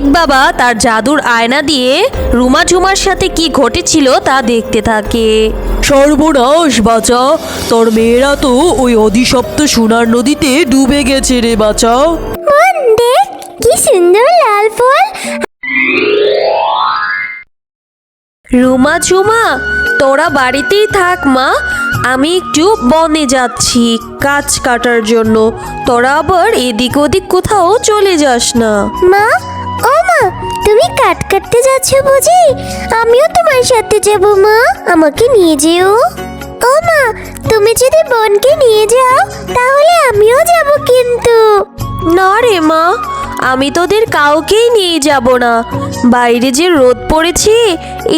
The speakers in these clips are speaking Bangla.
মানিক বাবা তার জাদুর আয়না দিয়ে রুমা ঝুমার সাথে কি ঘটেছিল তা দেখতে থাকে। সর্বনাশ বাছা, তোর মেয়েরা তো ওই অধিশপ্ত সোনার নদীতে ডুবে গেছে রে বাছা। বোন দেখ কি সুন্দর লাল ফুল। রুমা ঝুমা, তোরা বাড়িতেই থাক মা, আমি একটু বনে যাচ্ছি গাছ কাটার জন্য। তোরা আবার এদিক ওদিক কোথাও চলে যাস না। মা, ও মা, তুমি কাট কাটতে যাচ্ছ বুঝি? আমিও তোমার সাথে যাব মা, আমাকে নিয়ে যেও। ও মা, তুমি যদি বোনকে নিয়ে যাও তাহলে আমিও যাব কিন্তু। না রে মা, আমি তোদের কাউকেই নিয়ে যাব না। বাইরে যে রোদ পড়েছে,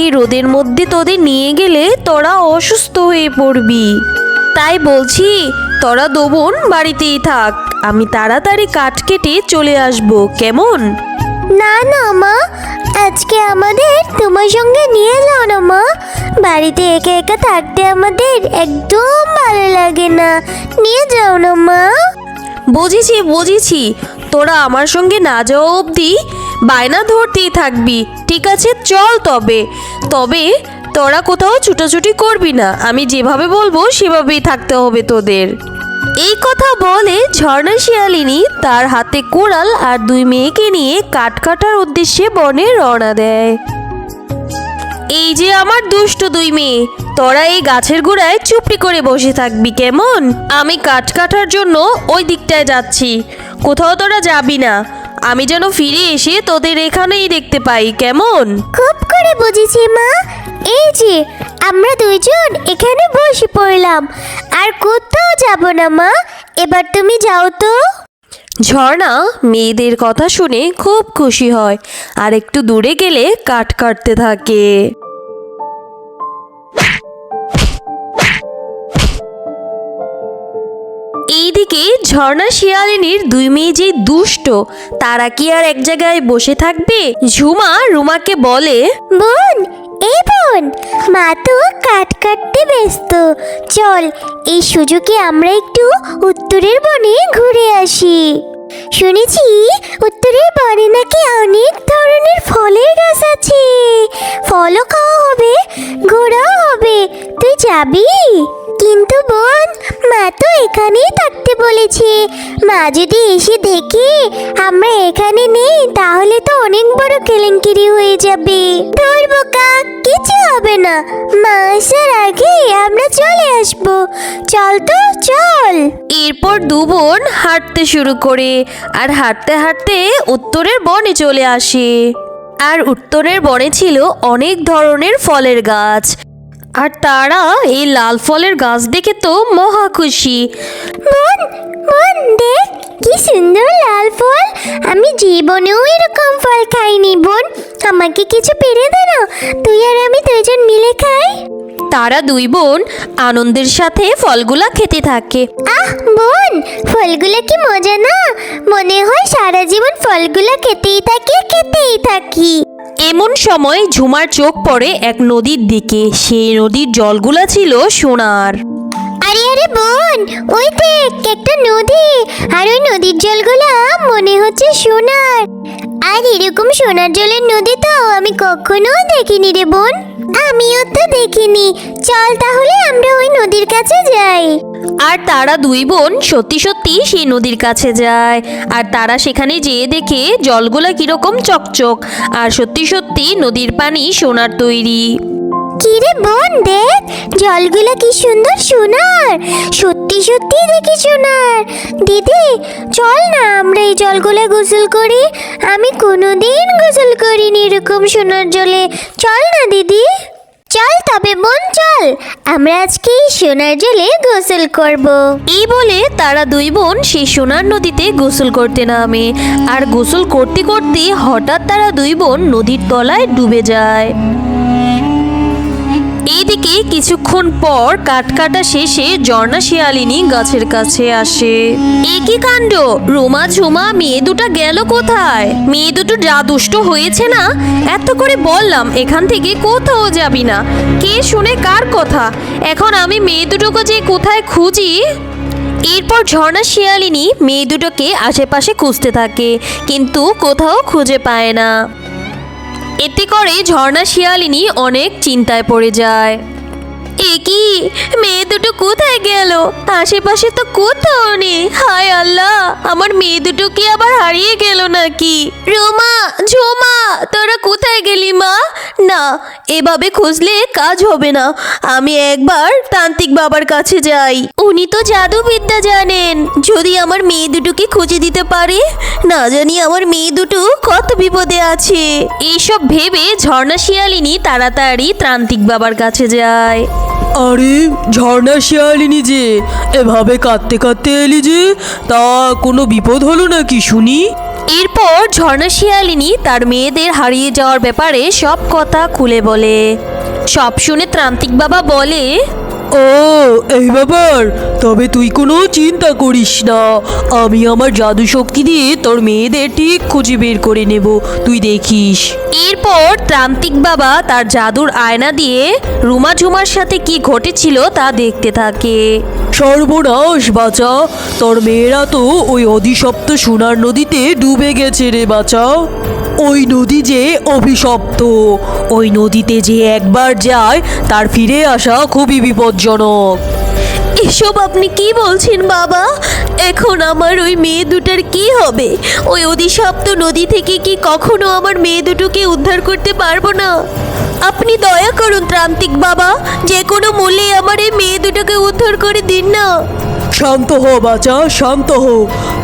এই রোদের মধ্যে তোদের নিয়ে গেলে তোরা অসুস্থ হয়ে পড়বি। তাই বলছি তোরা দোবন বাড়িতেই থাক, আমি তাড়াতাড়ি কাঠ কেটে চলে আসবো, কেমন? না না মা, আজকে আমাদের তোমার সঙ্গে নিয়ে যাও না মা। বাড়িতে একা একা থাকতে আমাদের একদম ভালো লাগে না, নিয়ে যাও না মা। বুঝেছি বুঝেছি, তোরা আমার সঙ্গে না যাওয়া অবধি বায়না ধরতেই থাকবি। ঠিক আছে চল তবে তবে তোরা কোথাও ছুটোছুটি করবি না, আমি যেভাবে বলবো সেভাবেই থাকতে হবে তোদের। এই কথা বলে ঝর্ণা শিয়ালিনী তার হাতে কোড়াল আর দুই মেয়েকে নিয়ে কাঠ কাটার উদ্দেশ্যে বনে রওনা দেয়। এই যে আমার দুষ্ট দুই মেয়ে, তোরা এই গাছের গোড়ায় চুপটি করে বসে থাকবি, কেমন? আমি কাঠ কাটার জন্য ওই দিকটায় যাচ্ছি, কোথাও তোরা যাবি না। আমি যেন ফিরে এসে তোদের এখানেই দেখতে পাই, কেমন? খুব করে বুঝেছি মা। এই যে আমরা দুইজন এখানে বসে পড়লাম, আর কোথাও যাব না মা। এবার তুমি যাও তো। ঝর্ণা মেয়েদের কথা শুনে খুব খুশি হয় আর একটু দূরে গেলে কাঠ কাটতে থাকে। এইদিকে ঝর্ণা শিয়ালিনীর দুই মেয়ে যে দুষ্ট, তারা কি আর এক জায়গায় বসে থাকবে? ঝুমা রুমাকে বলে, বোন, এই বোন, মা তো কাট কাটতে ব্যস্ত, চল এই সুযোগে আমরা একটু উত্তরের বনে ঘুরে আসি। শুনেছি উত্তরের বনে নাকি অনেক ধরনের ফলের গাছ আছে, ফলও খাওয়া হবে, ঘোরাও হবে। তুই যাবি? কিন্তু বোন, মা তো এখানেই থাকতে বলেছে। মা যদি এসে দেখে আমরা এখানে নেই তাহলে তো অনেক বড় কেলেঙ্কারি হয়ে যাবে। ধর বোকা, কিছু হবে না, মা আসার আগে আমরা চলে আসবো। চল তো চল। এরপর দু বোন হাঁটতে শুরু করে আর হাঁটতে হাঁটতে উত্তরের বনে চলে আসে। আর উত্তরের বনে ছিল অনেক ধরনের ফলের গাছ, আর তারা এই লাল ফলের গাছ দেখে তো মহা খুশি। বোন, বোন দেখ কি সুন্দর লাল ফল, আমি জীবনেও এরকম ফল খাইনি। বোন, আমাকে কিছু পেড়ে দে না, তুই আর আমি দুইজন মিলে খাই। তারা দুই বোন আনন্দের সাথে ফলগুলা খেতে থাকে। আহ বোন, ফলগুলা কি মজা না, মনে হয় সারা জীবন ফলগুলা খেতেই থাকি। এমন সময় ঝুমার চোখ পড়ে এক নদীর দিকে, সেই নদীর জলগুলা ছিল সোনার। আরে আরে বোন, ওই দেখ একটা নদী, আর ওই নদীর জলগুলা মনে হচ্ছে সোনার। আর এরকম সোনার জলের নদী তো আমি কখনো দেখিনি রে বোন। আমিও তো দেখিনি, চল তাহলে আমরা ওই নদীর কাছে যাই। আর তারা দুই বোন সত্যি সত্যি সেই নদীর কাছে যায়, আর তারা সেখানে যেয়ে দেখে জলগুলা কিরকম চকচক, আর সত্যি সত্যি নদীর পানি সোনার তৈরি। কি রে বোন, দেখ জলগুলা কি সুন্দর সোনার, সত্যি সত্যি দেখি সোনার। দিদি চল না আমরা এই জলগুলা গোসল করি, আমি কোনোদিন গোসল করিনি এরকম সোনার জলে। চল না দিদি, চল তবে বোন চল, আমরা আজকে এই সোনার জলে গোসল করব। এই বলে তারা দুই বোন সেই সোনার নদীতে গোসল করতে নামে, আর গোসল করতে করতে হঠাৎ তারা দুই বোন নদীর তলায় ডুবে যায়। এইদিকে কিছুক্ষণ পর কাঠ কাটা শেষে ঝর্ণা শিয়ালিনী গাছের কাছে আসে। এ কি কাণ্ড, রুমা ঝুমা মেয়ে দুটো গেল কোথায়? মেয়ে দুটো যা দুষ্ট হয়েছে না, এত করে বললাম এখান থেকে কোথাও যাবি না, কে শুনে কার কথা? এখন আমি মেয়ে দুটোকে যে কোথায় খুঁজি। এরপর ঝর্ণা শিয়ালিনী মেয়ে দুটোকে আশেপাশে খুঁজতে থাকে, কিন্তু কোথাও খুঁজে পায় না। এতে করে ঝর্ণা শিয়ালিনী অনেক চিন্তায় পড়ে যায়। এ কি, মেয়ে দুটো কোথায় গেল? আশেপাশে তো কোথাও নেই। হায় আল্লাহ, আমার মেয়ে দুটো কি আবার হারিয়ে গেল নাকি? রোমা, ঝোমা, তোরা কোথায় গেলি মা? না, এভাবে খুঁজলে কাজ হবে না। আমি একবার তান্ত্রিক বাবার কাছে যাই, উনি তো জাদুবিদ্যা জানেন। যদি আমার মেয়ে দুটোকে খুঁজে দিতে পারে, না জানি আমার মেয়ে দুটো কত বিপদে আছে। এইসব ভেবে ঝর্ণা শিয়ালিনী তাড়াতাড়ি তান্ত্রিক বাবার কাছে যায়। আরে ঝর্ণা শিয়ালিনী যে, এভাবে কাঁদতে কাঁদতে এলি যে, তা কোনো বিপদ হলো নাকি শুনি? এরপর ঝর্ণা শিয়ালিনী তার মেয়েদের হারিয়ে যাওয়ার ব্যাপারে সব কথা খুলে বলে। সব শুনে তান্ত্রিক বাবা বলে, ও এই ব্যাপার, তবে তুই কোনো চিন্তা করিস না, আমি আমার জাদু শক্তি দিয়ে তোর মেয়েদের ঠিক খুঁজে বের করে নেব, তুই দেখিস। এরপর তান্ত্রিক বাবা তার জাদুর আয়না দিয়ে রুমা ঝুমার সাথে কি ঘটেছিল তা দেখতে থাকে। সর্বনাশ বাঁচা, তোর মেয়েরা তো ওই অধিশপ্ত সোনার নদীতে ডুবে গেছে রে বাঁচা। ওই নদী যে অভিশপ্ত, ওই নদীতে যে একবার যায় তার ফিরে আসা খুবই বিপজ্জনক। এসব আপনি কি বলছেন বাবা? এখন আমার ওই মেয়ে দুটার কি হবে? ওই অভিশপ্ত নদী থেকে কি কখনো আমার মেয়ে দুটোকে উদ্ধার করতে পারবো না? আপনি দয়া করুন তান্ত্রিক বাবা, যে কোনো মূল্যে আমার এই মেয়ে দুটোকে উদ্ধার করে দিন না। শান্ত হ বাচ্চা, শান্ত হ।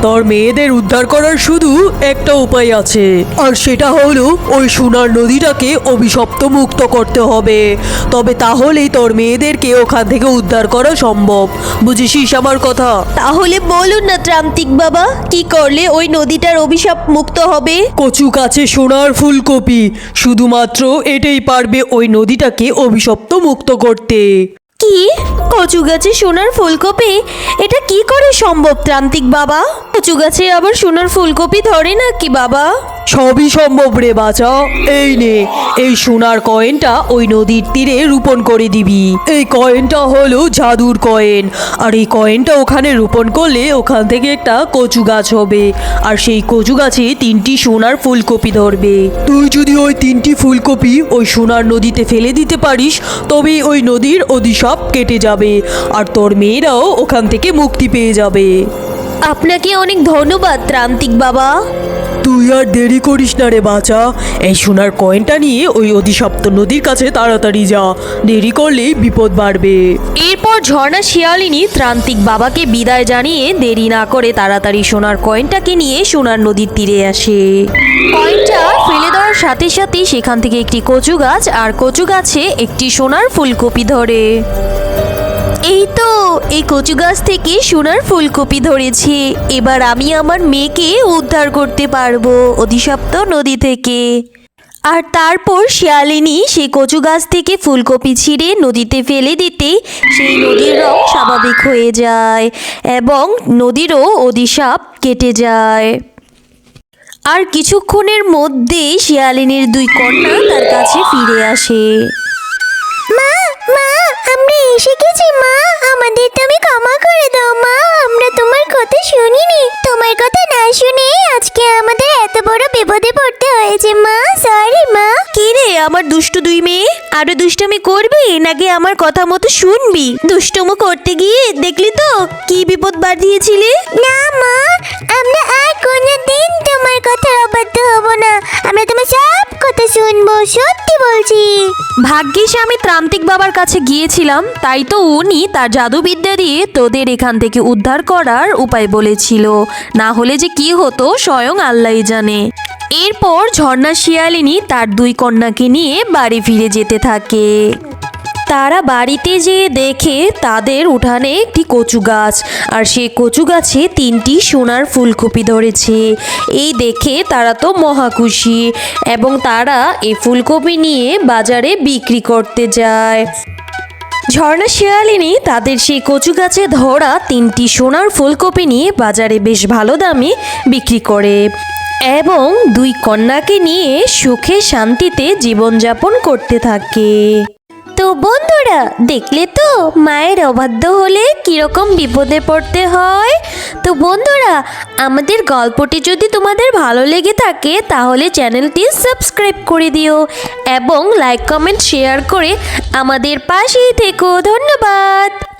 তোর মেয়েদের উদ্ধার করার শুধু একটা উপায় আছে, আর সেটা হলো ওই সোনার নদীটাকে অভিশপ্ত মুক্ত করতে হবে। তবে তাহলেই তোর মেয়েদেরকে ওখান থেকে উদ্ধার করা সম্ভব, বুঝেছিস আমার কথা? তাহলে বলুন না তান্ত্রিক বাবা, কি করলে ওই নদীটার অভিশাপ মুক্ত হবে? কচু কাছে সোনার ফুলকপি, শুধুমাত্র এটাই পারবে ওই নদীটাকে অভিশপ্ত মুক্ত করতে। কি, কচু গাছে সোনার ফুলকপি? এটা কি করে সম্ভব তান্ত্রিক বাবা? কচু গাছে আবার সোনার ফুলকপি ধরে নাকি বাবা? সবই সম্ভব রে বাছা। এই নে, এই সোনার কয়েনটা ওই নদীর তীরে রোপণ করে দিবি। এই কয়েনটা হলো জাদুর কয়েন, আর এই কয়েনটা ওখানে রোপণ করলে ওখান থেকে একটা কচু গাছ হবে, আর সেই কচু গাছে 3টি সোনার ফুলকপি ধরবে। তুই যদি ওই 3টি ফুলকপি ওই সোনার নদীতে ফেলে দিতে পারিস, তবেই ওই নদীর অভিশাপ কেটে যাবে, আর তোর মেয়েরাও ওখান থেকে মুক্তি পেয়ে যাবে। আপনাকে অনেক ধন্যবাদ তান্ত্রিক বাবা। তুই আর দেরি করিস না রে বাছা, এই সোনার কয়েনটা নিয়ে ওই অধিশপ্ত নদীর কাছে তাড়াতাড়ি যা, দেরি করলেই বিপদ বাড়বে। এরপর ঝর্ণা শিয়ালিনী তান্ত্রিক বাবাকে বিদায় জানিয়ে দেরি না করে তাড়াতাড়ি সোনার কয়েনটাকে নিয়ে সোনার নদীর তীরে আসে। কয়েনটা ফেলে দেওয়ার সাথে সাথে সেখান থেকে একটি কচু গাছ, আর কচু গাছে একটি সোনার ফুলকপি ধরে। এই তো, এই কচু গাছ থেকে সোনার ফুলকপি ধরেছে। এবার আমি আমার মেয়েকে উদ্ধার করতে পারবো অভিশপ্ত নদী থেকে। আর তারপর শিয়ালিনী সেই কচু গাছ থেকে ফুলকপি ছিঁড়ে নদীতে ফেলে দিতে সেই নদীর রং স্বাভাবিক হয়ে যায় এবং নদীরও অভিশাপ কেটে যায়। আর কিছুক্ষণের মধ্যেই শিয়ালিনীর 2 কন্যা তার কাছে ফিরে আসে। মা, মা, আমরা এসে গেছি মা, আমাদের তুমি ক্ষমা করে দাও মা, আমরা তোমার কথা শুনিনি। তোমার কথা না শুনে আজকে আমাদের এত বড় বিপদে পড়তে হয়েছে মা, সরি মা। কি রে আমার দুষ্টু 2 মেয়ে, আরো দুষ্টামি করবি নাকি আমার কথা মতো শুনবি? দুষ্টুমো করতে গিয়ে দেখলি তো কি বিপদ বাঁধিয়েছিলি। না মা, আমরা আর কোনোদিন তোমার কথা অবাধ্য হব না, আমরা তোমার সব কথা শুনবো, সত্যি বলছি। ভাগ্যিস আমি তান্ত্রিক বাবার কাছে গিয়েছিলাম, তাই তো উনি তার জাদুবিদ্যা দিয়ে তোদের এখান থেকে উদ্ধার করার উপায় বলেছিল, না হলে যে কি হতো স্বয়ং আল্লাহই জানে। এরপর ঝর্ণা শিয়ালিনী তার 2 কন্যাকে নিয়ে বাড়ি ফিরে যেতে থাকে। তারা বাড়িতে যেয়ে দেখে তাদের উঠানে একটি কচু গাছ, আর সেই কচু গাছে 3টি সোনার ফুলকপি ধরেছে। এই দেখে তারা তো মহা খুশি এবং তারা এই ফুলকপি নিয়ে বাজারে বিক্রি করতে যায়। ঝর্ণা শিয়ালিনী তাদের সেই কচু গাছে ধরা 3টি সোনার ফুলকপি নিয়ে বাজারে বেশ ভালো দামে বিক্রি করে এবং 2 কন্যাকে নিয়ে সুখে শান্তিতে জীবনযাপন করতে থাকে। তো বন্ধুরা, দেখলে তো মায়ের অবাধ্য হলে কিরকম বিপদে পড়তে হয়। তো বন্ধুরা, আমাদের গল্পটি যদি তোমাদের ভালো লেগে থাকে তাহলে চ্যানেলটি সাবস্ক্রাইব করে দিও এবং লাইক কমেন্ট শেয়ার করে আমাদের পাশেই থেকো। ধন্যবাদ।